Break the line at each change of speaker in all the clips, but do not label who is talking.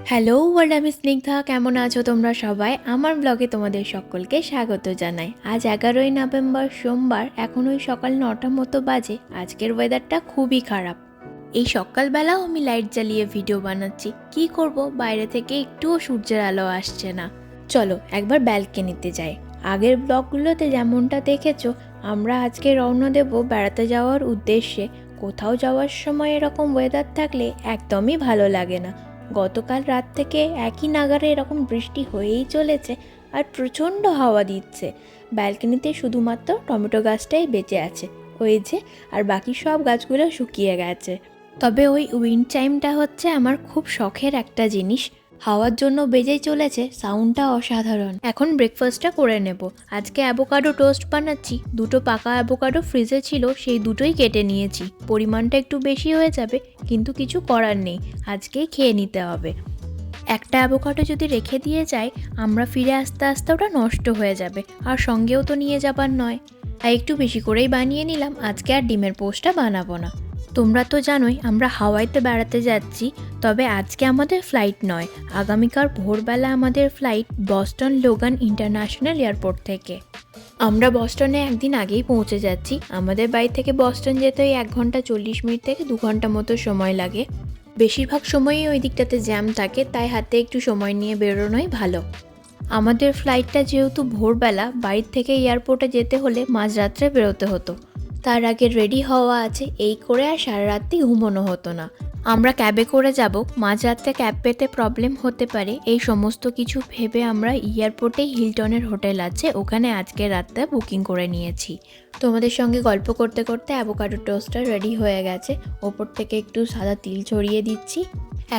Hello world, আমি স্নিগ্ধা। কেমন আছো তোমরা সবাই? আমার ব্লগে তোমাদের সকলকে স্বাগত জানাই। আজ 11ই নভেম্বর, সোমবার। এখন ওই সকাল 9টার মতো বাজে। আজকের ওয়েদারটা খুবই খারাপ। এই সকালবেলাও আমি লাইট জ্বালিয়ে ভিডিও বানাচ্ছি। কি করব, বাইরে থেকে একটুও সূর্যের আলো আসছে না। চলো একবার ব্যালকনিতে যাই। আগের ব্লগগুলোতে যেমনটা দেখেছো, আমরা আজকে রওনা দেব বেড়াতে যাওয়ার উদ্দেশ্যে। কোথাও যাওয়ার সময় এরকম ওয়েদার থাকলে একদমই ভালো লাগে না। গতকাল রাত থেকে একই নাগারে এরকম বৃষ্টি হয়েই চলেছে আর প্রচণ্ড হাওয়া দিচ্ছে। ব্যালকনিতে শুধুমাত্র টমেটো গাছটাই বেঁচে আছে, ওই যে, আর বাকি সব গাছগুলো শুকিয়ে গেছে। তবে ওই উইন্ড চাইমটা হচ্ছে আমার খুব শখের একটা জিনিস। হাওয়ার জন্য বেজেই চলেছে, সাউন্ডটা অসাধারণ। এখন ব্রেকফাস্টটা করে নেব। আজকে অ্যাভোকাডো টোস্ট বানাচ্ছি। দুটো পাকা অ্যাভোকাডো ফ্রিজে ছিল, সেই দুটোই কেটে নিয়েছি। পরিমাণটা একটু বেশি হয়ে যাবে, কিন্তু কিছু করার নেই, আজকেই খেয়ে নিতে হবে। একটা অ্যাভোকাডো যদি রেখে দিয়ে যাই, আমরা ফিরে আসতে আসতে ওটা নষ্ট হয়ে যাবে, আর সঙ্গেও তো নিয়ে যাবার নয়। আর একটু বেশি করেই বানিয়ে নিলাম। আজকে আর ডিমের পোস্টটা বানাবো না। তোমরা তো জানোই আমরা হাওয়াইতে বেড়াতে যাচ্ছি। তবে আজকে আমাদের ফ্লাইট নয়, আগামীকাল ভোরবেলা আমাদের flight Boston Logan international airport থেকে। আমরা বস্টনে একদিন আগেই পৌঁছে যাচ্ছি। আমাদের বাড়ি থেকে বস্টন যেতে ওই 1 ঘন্টা 40 মিনিট থেকে 2 ঘন্টা মতো সময় লাগে। বেশিরভাগ সময়ই ওই দিকটাতে জ্যাম থাকে, তাই হাতে একটু সময় নিয়ে বেরোনোই ভালো। আমাদের ফ্লাইটটা যেহেতু ভোরবেলা, বাড়ির থেকে এয়ারপোর্টে যেতে হলে মাঝরাত্রে বেরোতে হতো। তার আগে রেডি হওয়া আছে, এই করে আর সারা রাত্রি ঘুমোনো হতো না। আমরা ক্যাবে করে যাব, মাঝরাত্রে ক্যাব পেতে প্রবলেম হতে পারে, এই সমস্ত কিছু ভেবে আমরা এয়ারপোর্টেই হিলটনের হোটেল আছে, ওখানে আজকে রাতটা বুকিং করে নিয়েছি। তোমাদের সঙ্গে গল্প করতে করতে অ্যাভোকাডো টোস্টটা রেডি হয়ে গেছে। ওপর থেকে একটু সাদা তিল ছড়িয়ে দিচ্ছি।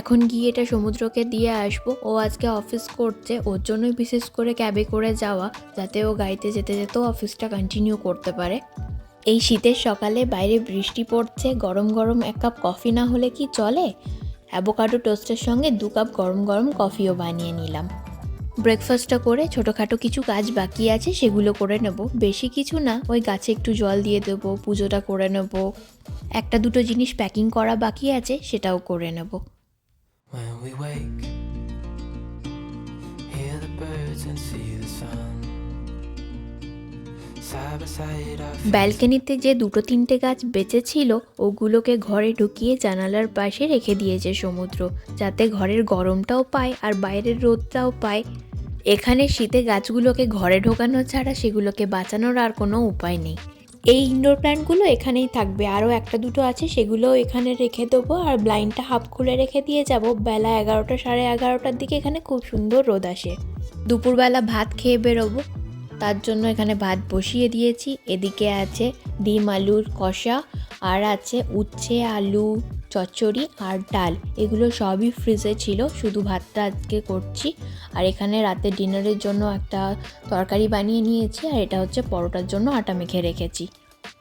এখন গিয়ে এটা সমুদ্রকে দিয়ে আসবো। ও আজকে অফিস করছে, ওর জন্যই বিশেষ করে ক্যাবে করে যাওয়া, যাতে ও গাড়িতে যেতে যেতেও অফিসটা কন্টিনিউ করতে পারে। এই শীতের সকালে বাইরে বৃষ্টি পড়ছে, গরম গরম 1 কাপ কফি না হলে কি চলে? অ্যাভোকাডো টোস্টের সঙ্গে 2 কাপ গরম গরম কফিও বানিয়ে নিলাম। ব্রেকফাস্টটা করে ছোটোখাটো কিছু কাজ বাকি আছে, সেগুলো করে নেব। বেশি কিছু না, ওই গাছে একটু জল দিয়ে দেবো, পুজোটা করে নেব। একটা দুটো জিনিস প্যাকিং করা বাকি আছে, সেটাও করে নেব।
When we wake, hear the birds and see the sun. Side by side our faces.
ব্যালকনিতে যে 2-3টে গাছ বেঁচে ছিল, ওগুলোকে ঘরে ঢুকিয়ে জানালার পাশে রেখে দিয়েছে সমুদ্র, যাতে ঘরের গরমটাও পায় আর বাইরের রোদটাও পায়। এখানে শীতে গাছগুলোকে ঘরে ঢোকানো ছাড়া সেগুলোকে বাঁচানোর আর কোনো উপায় নেই। এই ইনডোর প্ল্যান্টগুলো এখানেই থাকবে। আরও একটা দুটো আছে, সেগুলোও এখানে রেখে দেবো। আর ব্লাইন্ডটা হাফ খুলে রেখে দিয়ে যাব। বেলা 11টা 11:30টার দিকে এখানে খুব সুন্দর রোদ আসে। দুপুরবেলা ভাত খেয়ে বেরোবো, তার জন্য এখানে ভাত বসিয়ে দিয়েছি। এদিকে আছে ডিম আলুর কষা, আর আছে উচ্ছে আলু চচ্চড়ি আর ডাল। এগুলো সবই ফ্রিজে ছিল, শুধু ভাতটা আজকে করছি। আর এখানে রাতে ডিনারের জন্য একটা তরকারি বানিয়ে নিয়েছি, আর এটা হচ্ছে পরোটার জন্য আটা মেখে রেখেছি।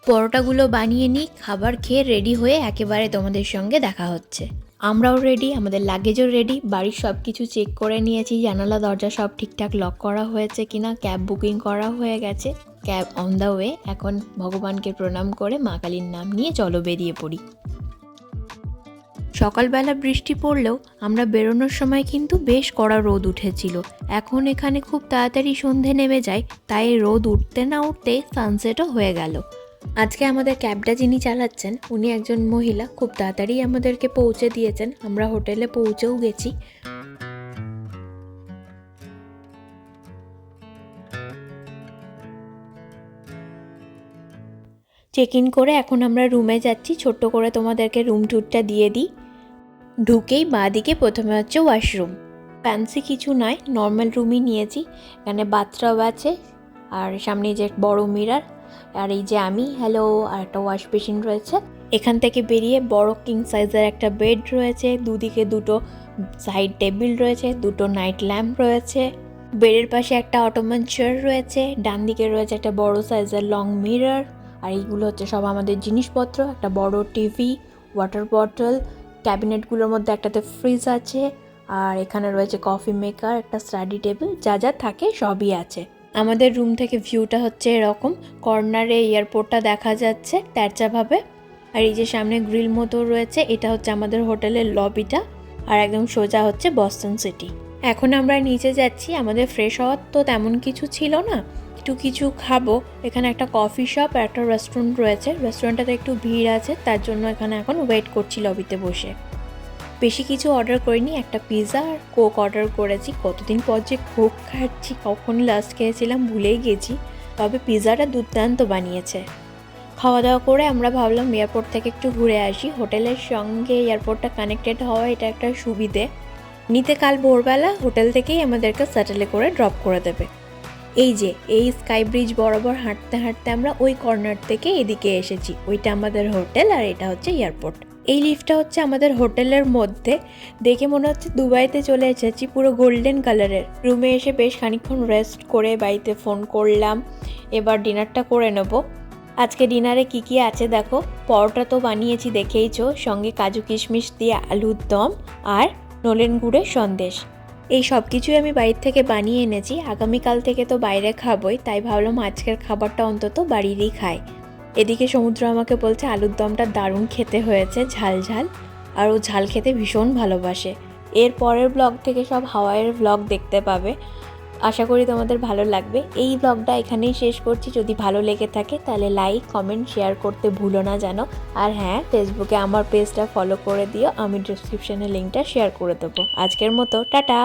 পরোটাগুলো বানিয়ে নিই, খাবার খেয়ে রেডি হয়ে একেবারে তোমাদের সঙ্গে দেখা হচ্ছে। আমরাও রেডি, আমাদের লাগেজও রেডি। বাড়ির সব কিছু চেক করে নিয়েছি, জানালা দরজা সব ঠিকঠাক লক করা হয়েছে কিনা। ক্যাব বুকিং করা হয়ে গেছে, ক্যাব অন দ্য ওয়ে। এখন ভগবানকে প্রণাম করে মা কালীর নাম নিয়ে চলো বেরিয়ে পড়ি। সকালবেলা বৃষ্টি পড়লেও আমরা বেরোনোর সময় কিন্তু বেশ কড়া রোদ উঠেছিল। এখন এখানে খুব তাড়াতাড়ি সন্ধে নেমে যায়, তাই রোদ উঠতে না উঠতেই সানসেটও হয়ে গেল। আজকে আমাদের ক্যাবটা যিনি চালাচ্ছেন, উনি একজন মহিলা। খুব তাড়াতাড়ি আমাদেরকে পৌঁছে দিয়েছেন, আমরা হোটেলে পৌঁছেও গেছি। চেক ইন করে এখন আমরা রুমে যাচ্ছি। ছোট্ট করে তোমাদেরকে রুম ট্যুরটা দিয়ে দিই। ঢুকেই বাঁদিকে প্রথমে হচ্ছে ওয়াশরুম। ফ্যান্সি কিছু নয়, নর্মাল রুমই নিয়েছি। এখানে বাথটাব আছে, আর সামনে যে বড় মিরার, আর এই যে আমি, হ্যালো, আর একটা ওয়াশ বেসিন রয়েছে। এখান থেকে বেরিয়ে বড় কিং সাইজের একটা বেড রয়েছে, দুদিকে দুটো সাইড টেবিল রয়েছে, দুটো নাইট ল্যাম্প রয়েছে। বেডের পাশে একটা অটোমান চেয়ার রয়েছে, ডান দিকে রয়েছে একটা বড় সাইজের লং মিরার। আর এইগুলো হচ্ছে সব আমাদের জিনিসপত্র। একটা বড় টিভি, ওয়াটার বটল, ক্যাবিনেটগুলোর মধ্যে একটাতে ফ্রিজ আছে, আর এখানে রয়েছে কফি মেকার, একটা স্টাডি টেবিল, যা যা থাকে সবই আছে। আমাদের রুম থেকে ভিউটা হচ্ছে এরকম, কর্নারে এয়ারপোর্টটা দেখা যাচ্ছে তেরচাভাবে। আর এই যে সামনে গ্রিল মতো রয়েছে, এটা হচ্ছে আমাদের হোটেলের লবিটা। আর একদম সোজা হচ্ছে বস্টন সিটি। এখন আমরা নিচে যাচ্ছি, আমাদের ফ্রেশ হওয়ার তো তেমন কিছু ছিল না, একটু কিছু খাবো। এখানে একটা কফি শপ আর একটা রেস্টুরেন্ট রয়েছে, রেস্টুরেন্টটাতে একটু ভিড় আছে, তার জন্য এখানে এখন ওয়েট করছি লবিতে বসে। বেশি কিছু অর্ডার করিনি, একটা পিৎজা আর কোক অর্ডার করেছি। কতদিন পর যে কোক খাচ্ছি, কখন লাস্ট খেয়েছিলাম ভুলেই গেছি, তবে পিৎজাটা দুর্দান্ত বানিয়েছে। খাওয়া দাওয়া করে আমরা ভাবলাম এয়ারপোর্ট থেকে একটু ঘুরে আসি। হোটেলের সঙ্গে এয়ারপোর্টটা কানেক্টেড হওয়া এটা একটা সুবিধে। নিতে কাল ভোরবেলা হোটেল থেকেই আমাদেরকে শাটলে করে ড্রপ করে দেবে। এই স্কাই ব্রিজ বরাবর হাঁটতে হাঁটতে আমরা ওই কর্নার থেকে এদিকে এসেছি। ওইটা আমাদের হোটেল আর এটা হচ্ছে এয়ারপোর্ট। এই লিফটটা হচ্ছে আমাদের হোটেলের মধ্যে, দেখে মনে হচ্ছে দুবাইতে চলে এসেছি, পুরো গোল্ডেন কালারের। রুমে এসে বেশ খানিকক্ষণ রেস্ট করে বাড়িতে ফোন করলাম, এবার ডিনারটা করে নেব। আজকে ডিনারে কি আছে দেখো, পরোটা তো বানিয়েছি দেখেইছো, সঙ্গে কাজু কিশমিশ দিয়ে আলুর দম আর নলেন গুড়ের সন্দেশ। এই সব কিছুই আমি বাইরে থেকে বানিয়ে এনেছি। আগামীকাল থেকে তো বাইরে খাবোই, তাই ভাবলাম আজকের খাবারটা অন্তত বাড়িরই খাই। এদিকে সমুদ্র আমাকে বলছে আলুর দমটা দারুণ খেতে হয়েছে, ঝাল ঝাল, আর ও ঝাল খেতে ভীষণ ভালোবাসে। এর পরের ব্লগ থেকে সব হাওয়াইয়ের ব্লগ দেখতে পাবে, আশা করি তোমাদের ভালো লাগবে। এই ব্লগটা এখানেই শেষ করছি। যদি ভালো লেগে থাকে তাহলে লাইক কমেন্ট শেয়ার করতে ভুলো না যেন। আর হ্যাঁ, ফেসবুকে আমার পেজটা ফলো করে দিও, আমি ডিসক্রিপশনে লিঙ্কটা শেয়ার করে দেবো। আজকের মতো টাটা।